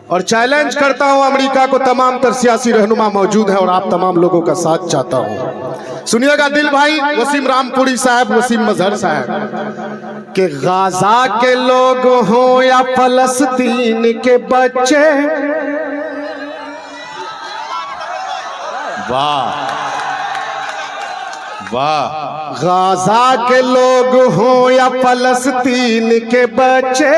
और चैलेंज करता हूं अमेरिका को, तमाम तर सियासी रहनुमा मौजूद हैं और आप तमाम लोगों का साथ चाहता हूं। सुनिएगा दिल भाई वसीम रामपुरी साहब, वसीम मजहर साहब कि गाजा के लोग हों या फलस्तीन के बच्चे, वाह वाह, गाजा के लोग हों या फलस्तीन के बच्चे,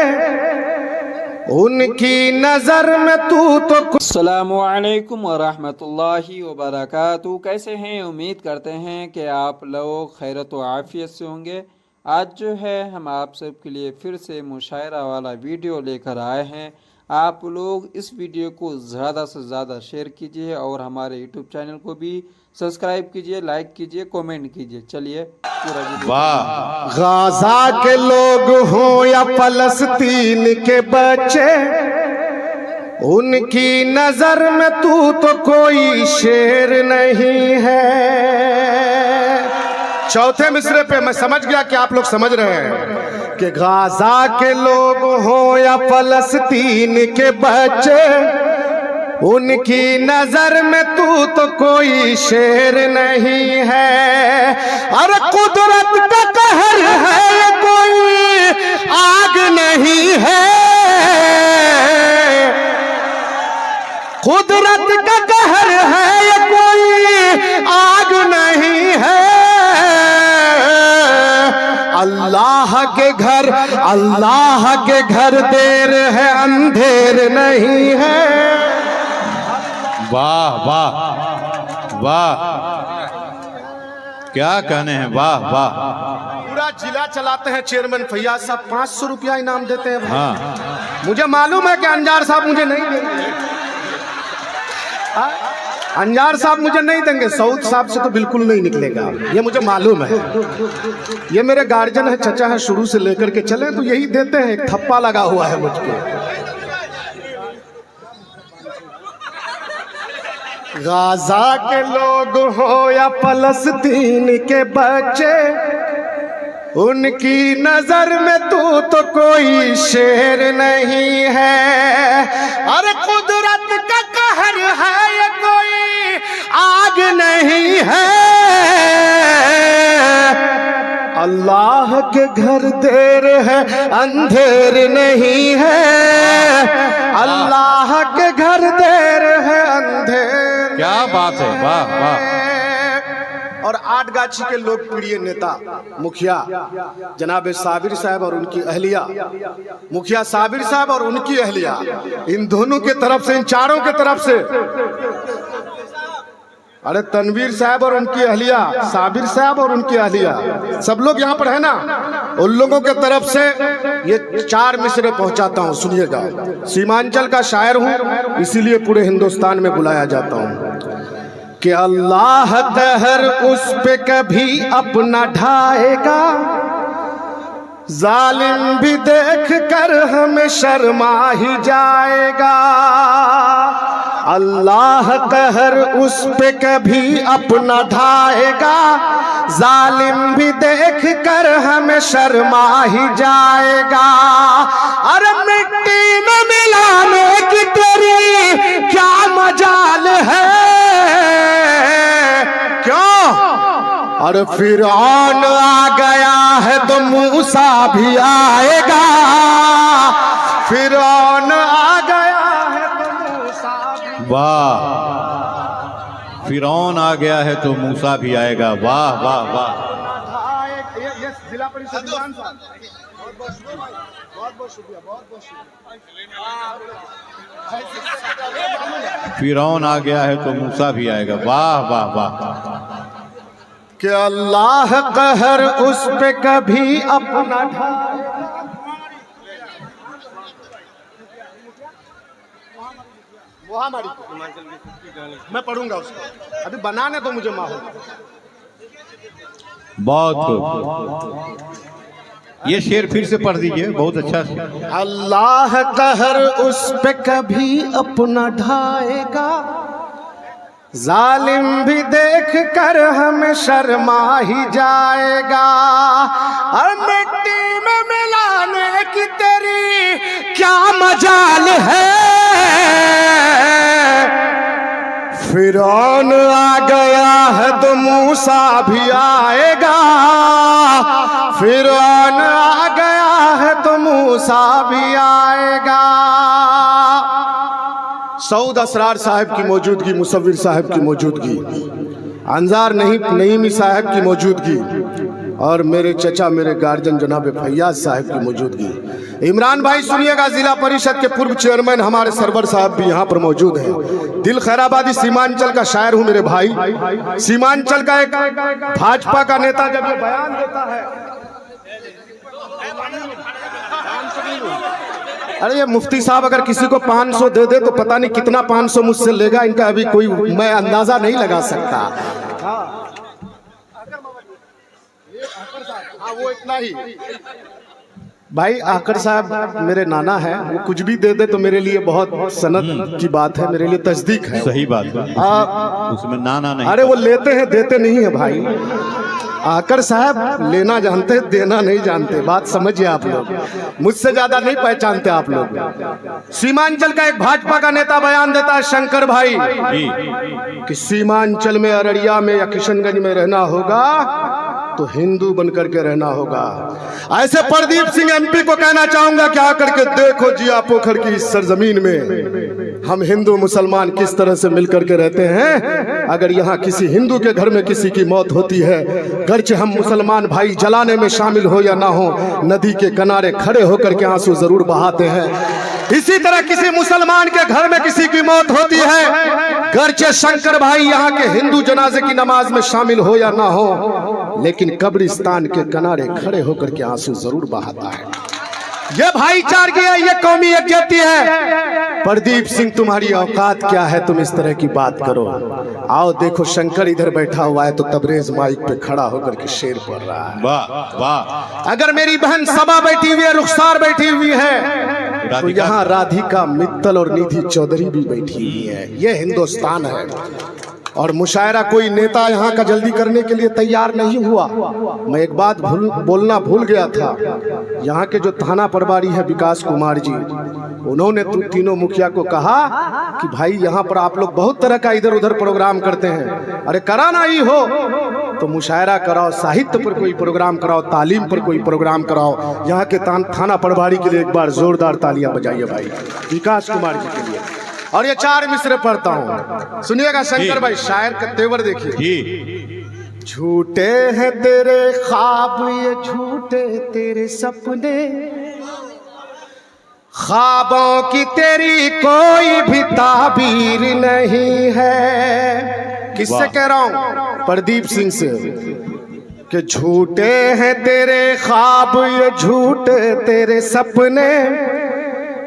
उनकी नजर में तू तो। अस्सलामु अलैकुम वरहमतुल्लाहि वबरकातुहू। कैसे हैं? उम्मीद करते हैं कि आप लोग खैरत व आफियत से होंगे। आज जो है हम आप सब के लिए फिर से मुशायरा वाला वीडियो लेकर आए हैं। आप लोग इस वीडियो को ज़्यादा से ज़्यादा शेयर कीजिए और हमारे यूट्यूब चैनल को भी सब्सक्राइब कीजिए, लाइक कीजिए, कमेंट कीजिए। चलिए पूरा वीडियो। वाह, गाजा के लोग हों या फलस्तीन के बच्चे, उनकी नजर में तू तो कोई शेर नहीं है। चौथे मिसरे पे मैं समझ गया कि आप लोग समझ रहे हैं कि गाजा के लोग हों या फलस्तीन के बच्चे, उनकी नजर में तू तो कोई शेर नहीं है। अरे कुदरत का कहर है, कोई आग नहीं है। कुदरत का कहर है, कोई आग नहीं है। अल्लाह के घर देर है, अंधेर नहीं है। वाह वाह वाह, क्या कहने हैं, वाह वाह। पूरा जिला चलाते हैं चेयरमैन फैयाज साहब, 500 रुपया इनाम देते हैं। हाँ, मुझे मालूम है कि अंजार साहब मुझे नहीं देंगे, अंजार साहब मुझे नहीं देंगे, सऊद साहब से तो बिल्कुल नहीं निकलेगा, ये मुझे मालूम है। ये मेरे गार्जियन है, चचा है, शुरू से लेकर के चले तो यही देते हैं। एक थप्पा लगा हुआ है मुझको। गाजा के लोग हो या फलस्तीन के बच्चे, उनकी नजर में तू तो कोई शेर नहीं है। अरे कुदरत का कहर है, ये कोई आग नहीं है। अल्लाह के घर देर है, अंधेर नहीं है। अल्लाह के घर देर है, अंधेर। क्या बात है, वाह वाह। और आठगाछी के लोकप्रिय नेता मुखिया जनाब साबिर साहब और उनकी अहलिया, मुखिया साबिर साहब और उनकी अहलिया, इन दोनों के तरफ से, इन चारों के तरफ से, अरे तनवीर साहब और उनकी अहलिया, साबिर साहब और उनकी अहलिया, सब लोग यहाँ पर है ना, उन लोगों के तरफ से ये 4 मिसरे पहुंचाता हूँ। सुनिएगा, सीमांचल का शायर हूँ, इसीलिए पूरे हिंदुस्तान में बुलाया जाता हूँ कि अल्लाह कहर उस पे कभी अपना ढाएगा, जालिम भी देख कर हमें शर्मा ही जाएगा। अल्लाह कहर उस पे कभी अपना ढाएगा, जालिम भी देख कर हमें शर्मा ही जाएगा। अरे मिट्टी में मिलाने की तेरी क्या मजाल है, क्यों? और फिरौन आ गया है तो मूसा भी आएगा। फिरौन आ गया है तो मूसा भी। वाह, फिरौन आ गया है तो मूसा भी आएगा। वाह वाह वाह। ये जिला परिषद साहब, बहुत शुक्रिया, बहुत फिरौन आ गया है तो मूसा भी आएगा। वाह वाह वाह। कि अल्लाह कहर उस पे कभी अपना मैं पढ़ूंगा उसको, अभी बनाने तो मुझे माहौल। बहुत, ये शेर फिर से पढ़ दीजिए, बहुत अच्छा शेर। अल्लाह कहर उस पे कभी अपना ढाएगा, जालिम भी देख कर हमें शर्मा ही जाएगा। और मिट्टी में मिलाने की तेरी क्या मजाल है, फिरौन आ गया है तो मूसा भी आएगा, फिरौन आ गया है तो मूसा भी आएगा। सऊद असरार साहब की मौजूदगी, मुसव्विर साहब की मौजूदगी, अंजार नईमी साहब की मौजूदगी और मेरे चचा मेरे गार्जियन जनाब फैयाज साहब की मौजूदगी। इमरान भाई सुनिएगा, जिला परिषद के पूर्व चेयरमैन हमारे सरवर साहब भी यहाँ पर मौजूद हैं। दिल खैराबादी सीमांचल का शायर हूँ मेरे भाई, सीमांचल का एक भाजपा का नेता जब ये बयान देता है, अरे ये मुफ्ती साहब अगर किसी को 500 दे दे तो पता नहीं कितना 500 मुझसे लेगा, इनका अभी कोई मैं अंदाजा नहीं लगा सकता। हाँ वो इतना ही। भाई आकर साहब मेरे नाना है, वो कुछ भी दे दे तो मेरे लिए बहुत सनद की बात है, मेरे लिए तस्दीक है। सही बात है, उसमें नाना नहीं। अरे वो लेते हैं देते नहीं है भाई। आकर साहब लेना जानते हैं, देना नहीं जानते, बात समझिए आप लोग, मुझसे ज्यादा नहीं पहचानते आप लोग। सीमांचल का एक भाजपा का नेता बयान देता है, शंकर भाई, कि सीमांचल में अररिया में या किशनगंज में रहना होगा तो हिंदू बनकर के रहना होगा। ऐसे प्रदीप सिंह एमपी को कहना चाहूंगा कि आकर के देखो जिया पोखर की इस सरजमीन में हम हिंदू मुसलमान किस तरह से मिलकर के रहते हैं। अगर यहाँ किसी हिंदू के घर में किसी की मौत होती है, गर्चे हम मुसलमान भाई जलाने में शामिल हो या ना हो, नदी के किनारे खड़े होकर के आंसू जरूर बहाते हैं। इसी तरह किसी मुसलमान के घर में किसी की मौत होती है, गर्चे शंकर भाई यहाँ के हिंदू जनाजे की नमाज में शामिल हो या ना हो, लेकिन कब्रिस्तान के किनारे खड़े होकर के आंसू जरूर बहाता है। ये भाईचारगी है, ये कौमी यकजहती है। प्रदीप सिंह तुम्हारी औकात क्या है, तुम इस तरह की बात करो। आओ देखो शंकर इधर बैठा हुआ है तो तबरेज माइक पे खड़ा होकर के शेर पढ़ रहा है। वाह वाह। अगर मेरी बहन सबा बैठी हुई है, रुखसार बैठी हुई है, तो यहाँ राधिका मित्तल और निधि चौधरी भी बैठी हुई है। ये हिंदुस्तान है। और मुशायरा कोई नेता यहाँ का जल्दी करने के लिए तैयार नहीं हुआ। मैं एक बात बोलना भूल गया था, यहाँ के जो थाना प्रभारी है विकास कुमार जी, उन्होंने तीनों मुखिया को कहा कि भाई यहाँ पर आप लोग बहुत तरह का इधर उधर प्रोग्राम करते हैं, अरे कराना ही हो तो मुशायरा कराओ, साहित्य पर कोई प्रोग्राम कराओ, तालीम पर कोई प्रोग्राम कराओ। यहाँ के थाना प्रभारी के लिए एक बार जोरदार तालियां बजाइए भाई, विकास कुमार जी के लिए। और ये 4 मिसरे पढ़ता हूँ, सुनिएगा शंकर भाई, शायर का तेवर देखिए। झूठे हैं तेरे ख्वाब, ये झूठे तेरे सपने, ख्वाबों की तेरी कोई भी ताबीर नहीं है। किससे कह रहा हूँ? प्रदीप सिंह से, कि झूठे हैं तेरे ख्वाब, ये झूठे तेरे सपने,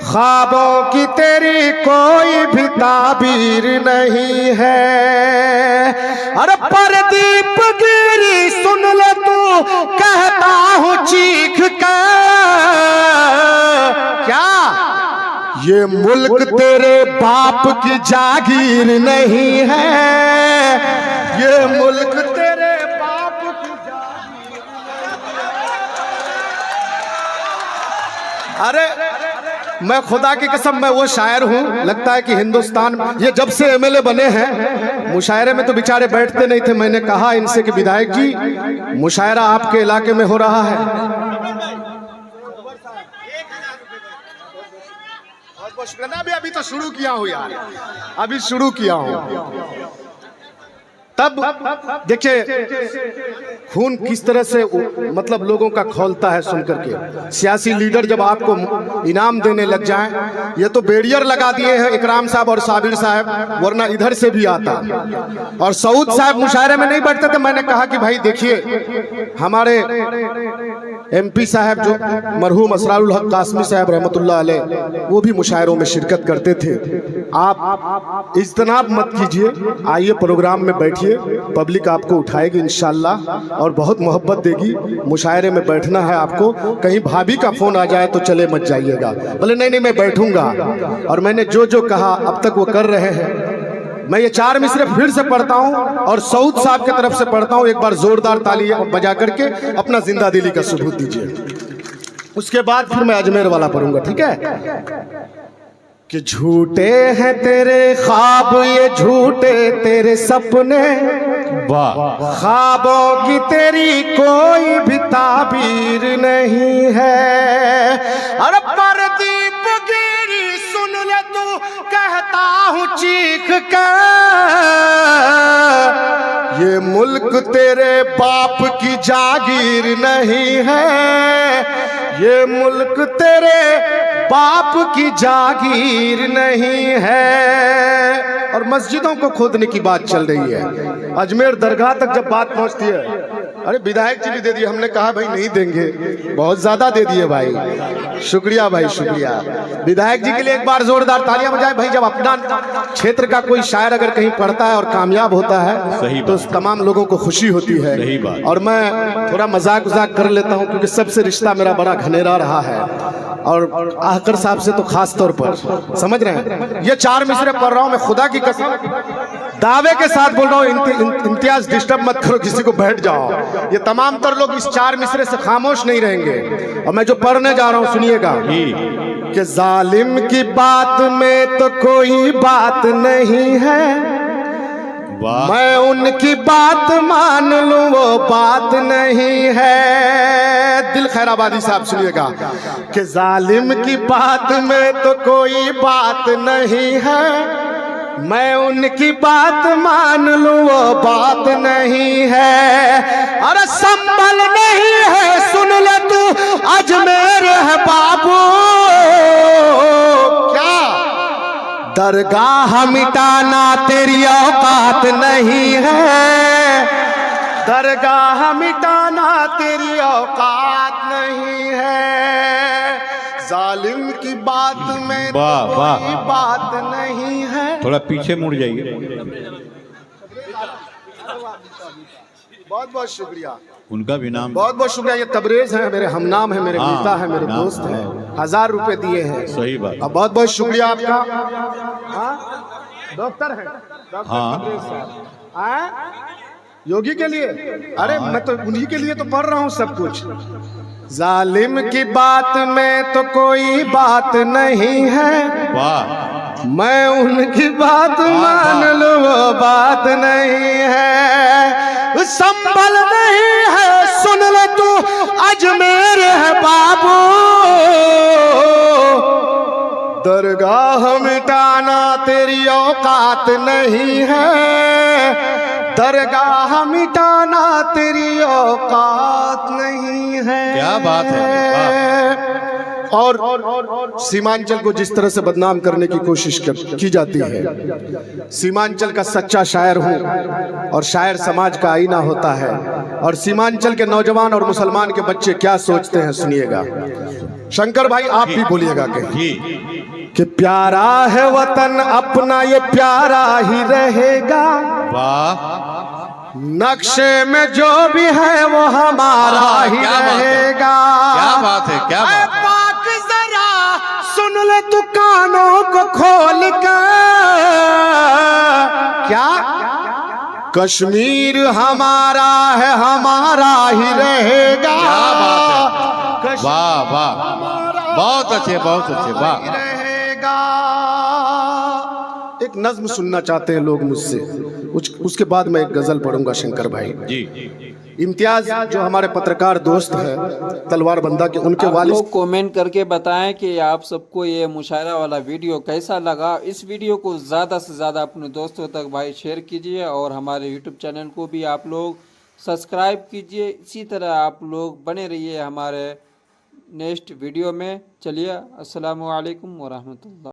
ख्वाबों की तेरी कोई भी ताबीर नहीं है। अरे प्रदीप गिरी सुन ले तू, कहता हूँ चीख कर, क्या ये मुल्क तेरे बाप की जागीर नहीं है, ये मुल्क तेरे बाप की जागीर नहीं। अरे मैं खुदा की कसम, मैं वो शायर हूँ, लगता है कि हिंदुस्तान, ये जब से एमएलए बने हैं मुशायरे में तो बेचारे बैठते नहीं थे। मैंने कहा इनसे कि विधायक जी मुशायरा आपके इलाके में हो रहा है, अभी तो शुरू किया हूँ यार, अभी शुरू किया हूँ। तब देखिए खून किस तरह से मतलब लोगों का खौलता है सुन करके। सियासी लीडर जब आपको इनाम देने लग जाएं, ये तो बैरियर लगा दिए हैं इकराम साहब और साबिर साहब, वरना इधर से भी आता। और सऊद साहब मुशायरे में नहीं बैठते थे। मैंने कहा कि भाई देखिए हमारे एमपी साहब जो मरहूम असरारुल हक कासमी साहब रहमतुल्लाह अलैह, वो भी मुशायरों में शिरकत करते थे। आप इज्तनाब मत कीजिए, आइए प्रोग्राम में बैठिए, पब्लिक आपको उठाएगी इंशाल्लाह और बहुत मोहब्बत देगी। मुशायरे में बैठना है आपको, कहीं भाभी का फोन आ जाए तो चले मत जाइएगा। बोले नहीं नहीं मैं बैठूंगा। और मैंने जो जो कहा अब तक वो कर रहे हैं। मैं ये 4 मिसरे फिर से पढ़ता हूँ और सऊद साहब की तरफ से पढ़ता हूँ, एक बार जोरदार ताली बजा करके अपना जिंदा दिली का सबूत दीजिए। उसके बाद फिर मैं अजमेर वाला पढ़ूंगा, ठीक है? कि झूठे हैं तेरे ख्वाब, ये झूठे तेरे सपने, वाह ख्वाबों की तेरी कोई भी ताबीर नहीं है। अरे परदीप गिरी सुन ले तू, कहता हूँ चीख कर, ये मुल्क तेरे बाप की जागीर नहीं है, ये मुल्क तेरे बाप की जागीर नहीं है। और मस्जिदों को खोदने की बात चल रही है, अजमेर दरगाह तक जब बात पहुंचती है, अरे विधायक जी भी दे दिए, हमने कहा भाई नहीं देंगे, बहुत ज्यादा दे दिए भाई, शुक्रिया भाई शुक्रिया। विधायक जी के लिए एक बार जोरदार तालियां बजाएं भाई। जब अपना क्षेत्र का कोई शायर अगर कहीं पढ़ता है और कामयाब होता है तो तमाम लोगों को खुशी होती है। और मैं थोड़ा मजाक वजाक कर लेता हूं क्योंकि सबसे रिश्ता मेरा बड़ा घनेरा रहा है, और आहकर साहब से तो खास तौर पर, समझ रहे हैं। ये 4 मिसरे पढ़ रहा हूं मैं, खुदा की कसम दावे के साथ बोल रहा हूं, इम्तियाज डिस्टर्ब मत करो, किसी को, बैठ जाओ। ये तमाम तर लोग इस 4 मिसरे से खामोश नहीं रहेंगे। और मैं जो पढ़ने जा रहा हूं सुनिएगा कि जालिम की बात में तो कोई बात नहीं है, मैं उनकी बात मान लूं वो बात नहीं है। दिल खैराबादी साहब सुनिएगा कि जालिम की बात में तो कोई बात नहीं है, मैं उनकी बात मान लूं वो बात नहीं है। अरे संभल नहीं है सुन ले तू, अजमेर है बाबू, क्या दरगाह मिटाना तेरी औकात नहीं है, दरगाह मिटाना तेरी औकात नहीं है। जालिम की बात में तो कोई बात नहीं है। थोड़ा पीछे मुड़ जाइए। बहुत बहुत शुक्रिया, उनका भी नाम बहुत बहुत शुक्रिया। ये तबरेज है, मेरे हमनाम है, मेरे मिता है, मेरे दोस्त हैं, 1000 रुपए दिए हैं। सही बात। अब बहुत बहुत शुक्रिया आपका। डॉक्टर है, डॉक्टर तबरेज साहब, योगी के लिए, अरे मैं तो उन्हीं के लिए तो पढ़ रहा हूँ सब कुछ। जालिम की बात में तो कोई बात नहीं है, वाह, मैं उनकी बात मान लूं वो बात नहीं है। संभल नहीं है सुन ले तू, अजमेर है बाबू, दरगाह मिटाना तेरी औकात नहीं है, दरगाह मिटाना तेरी औकात नहीं है। क्या बात है। और सीमांचल को जिस तरह से बदनाम करने की कोशिश की जाती है, सीमांचल का सच्चा शायर हूँ और शायर समाज का आईना होता है। और सीमांचल के नौजवान और मुसलमान के बच्चे क्या सोचते हैं सुनिएगा। शंकर भाई आप भी बोलिएगा कि प्यारा है वतन अपना, ये प्यारा ही रहेगा, वाह, नक्शे में जो भी है वो हमारा ही रहेगा। क्या बात है, क्या बात है। पाक जरा सुन ले तू कानों को खोल कर, क्या कश्मीर हमारा है, हमारा ही रहेगा। क्या बात है, वाह वाह, बहुत अच्छे, बहुत अच्छे, वाह। एक नज्म सुनना चाहते हैं लोग मुझसे, उसके बाद मैं एक गजल पढ़ूंगा शंकर भाई जी। इम्तियाज जो हमारे पत्रकार दोस्त हैं तलवार बंदा के, उनके वालिद लोग कमेंट करके बताएं कि आप सबको ये मुशायरा वाला वीडियो कैसा लगा। इस वीडियो को ज़्यादा से ज़्यादा अपने दोस्तों तक भाई शेयर कीजिए और हमारे यूट्यूब चैनल को भी आप लोग सब्सक्राइब कीजिए। इसी तरह आप लोग बने रहिए हमारे नेक्स्ट वीडियो में। चलिए, अस्सलामु अलैकुम व रहमतुल्लाह।